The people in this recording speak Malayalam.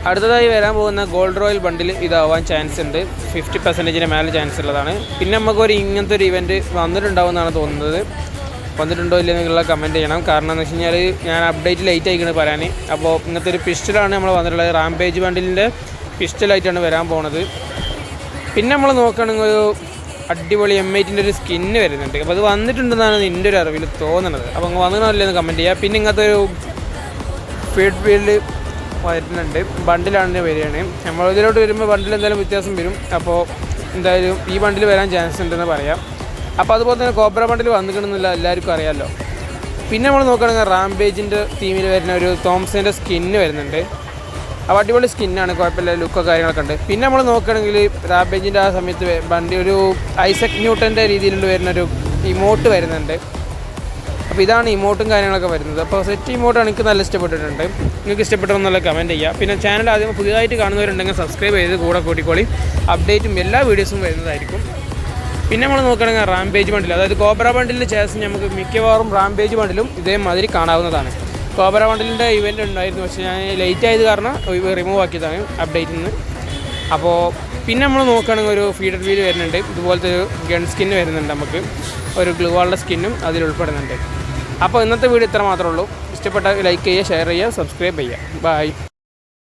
അടുത്തതായി വരാൻ പോകുന്ന ഗോൾഡ് റോയൽ ബണ്ടിൽ ഇതാവാൻ ചാൻസ് ഉണ്ട്. 50% മേലെ ചാൻസ് ഉള്ളതാണ്. പിന്നെ നമുക്കൊരു ഇങ്ങനത്തെ ഒരു ഇവൻറ്റ് വന്നിട്ടുണ്ടാവുമെന്നാണ് തോന്നുന്നത്. വന്നിട്ടുണ്ടോ ഇല്ല എന്നുള്ള കമൻറ്റ് ചെയ്യണം. കാരണം എന്ന് വെച്ച് കഴിഞ്ഞാൽ ഞാൻ അപ്ഡേറ്റ് ലേറ്റ് ആയിക്കണം പറയാൻ. അപ്പോൾ ഇങ്ങനത്തെ ഒരു പിസ്റ്റലാണ് നമ്മൾ വന്നിട്ടുള്ളത്. റാംപേജ് ബണ്ടിലിൻ്റെ പിസ്റ്റലായിട്ടാണ് വരാൻ പോണത്. പിന്നെ നമ്മൾ നോക്കുകയാണെങ്കിൽ ഒരു അടിപൊളി M8-ൻ്റെ ഒരു സ്കിന്ന് വരുന്നുണ്ട്. അപ്പോൾ അത് വന്നിട്ടുണ്ടെന്നാണ് എൻ്റെ ഒരു അറിവിൽ തോന്നുന്നത്. അപ്പോൾ അങ്ങ് വന്നിട്ടുണ്ടല്ലെന്ന് കമൻറ്റ് ചെയ്യുക. പിന്നെ ഇങ്ങനത്തെ ഒരു ഫീൽഡ് വരുന്നുണ്ട്. ബണ്ടിലാണ് വരികയാണ്. നമ്മൾ ഇതിലോട്ട് വരുമ്പോൾ ബണ്ടിൽ എന്തായാലും വ്യത്യാസം വരും. അപ്പോൾ എന്തായാലും ഈ ബണ്ടിൽ വരാൻ ചാൻസ് ഉണ്ടെന്ന് പറയാം. അപ്പോൾ അതുപോലെ തന്നെ കോബ്ര ബണ്ടിൽ വന്നിട്ടുണ്ടെന്നില്ല എല്ലാവർക്കും അറിയാമല്ലോ. പിന്നെ നമ്മൾ നോക്കുകയാണെങ്കിൽ റാംപേജിൻ്റെ തീമിൽ വരുന്ന ഒരു തോംസൻ്റെ സ്കിന്ന് വരുന്നുണ്ട്. അപ്പോൾ അടിപൊളി സ്കിന്നാണ്, കുഴപ്പമില്ല, ലുക്കോ കാര്യങ്ങളൊക്കെ ഉണ്ട്. പിന്നെ നമ്മൾ നോക്കുകയാണെങ്കിൽ റാംപേജിൻ്റെ ആ സമയത്ത് ബണ്ടി ഒരു ഐസക് ന്യൂട്ടൻ്റെ രീതിയിലുള്ള വരുന്നൊരു ഇമോട്ട് വരുന്നുണ്ട്. അപ്പോൾ ഇതാണ് ഇമോട്ടും കാര്യങ്ങളൊക്കെ വരുന്നത്. അപ്പോൾ സെറ്റ് ഇമോട്ടാണ് എനിക്ക് നല്ല ഇഷ്ടപ്പെട്ടിട്ടുണ്ട്. നിങ്ങൾക്ക് ഇഷ്ടപ്പെട്ടെന്നുള്ള കമൻറ്റ് ചെയ്യുക. പിന്നെ ചാനൽ ആദ്യം പുതിയതായിട്ട് കാണുന്നവരുണ്ടെങ്കിൽ സബ്സ്ക്രൈബ് ചെയ്ത് കൂടെ കൂട്ടിക്കോളി. അപ്ഡേറ്റും എല്ലാ വീഡിയോസും വരുന്നതായിരിക്കും. പിന്നെ നമ്മൾ നോക്കുകയാണെങ്കിൽ റാംപേജ് ബണ്ടിൽ, അതായത് കോബ്ര ബണ്ടിലിൻ്റെ ശേഷം നമുക്ക് മിക്കവാറും റാംപേജ് ബണ്ടിലും ഇതേമാതിരി കാണാവുന്നതാണ്. കോബ്ര ബണ്ടിലിൻ്റെ ഇവൻ്റ് ഉണ്ടായിരുന്നു, പക്ഷേ ഞാൻ ലേറ്റ് ആയത് കാരണം റിമൂവ് ആക്കിയതാണ് അപ്ഡേറ്റിൽ നിന്ന്. അപ്പോൾ പിന്നെ നമ്മൾ നോക്കുകയാണെങ്കിൽ ഒരു ഫീഡർ വീൽ വരുന്നുണ്ട്. ഇതുപോലത്തെ ഒരു ഗൺ സ്കിന്ന് വരുന്നുണ്ട്. നമുക്ക് ഒരു ഗ്ലൂ വാളിൻ്റെ സ്കിന്നും അതിൽ ഉൾപ്പെടുന്നുണ്ട്. അപ്പോൾ ഇന്നത്തെ വീഡിയോ ഇത്ര മാത്രമേ ഉള്ളൂ. ഇഷ്ടപ്പെട്ട ലൈക്ക് ചെയ്യുക, ഷെയർ ചെയ്യുക, സബ്സ്ക്രൈബ് ചെയ്യുക. ബൈ.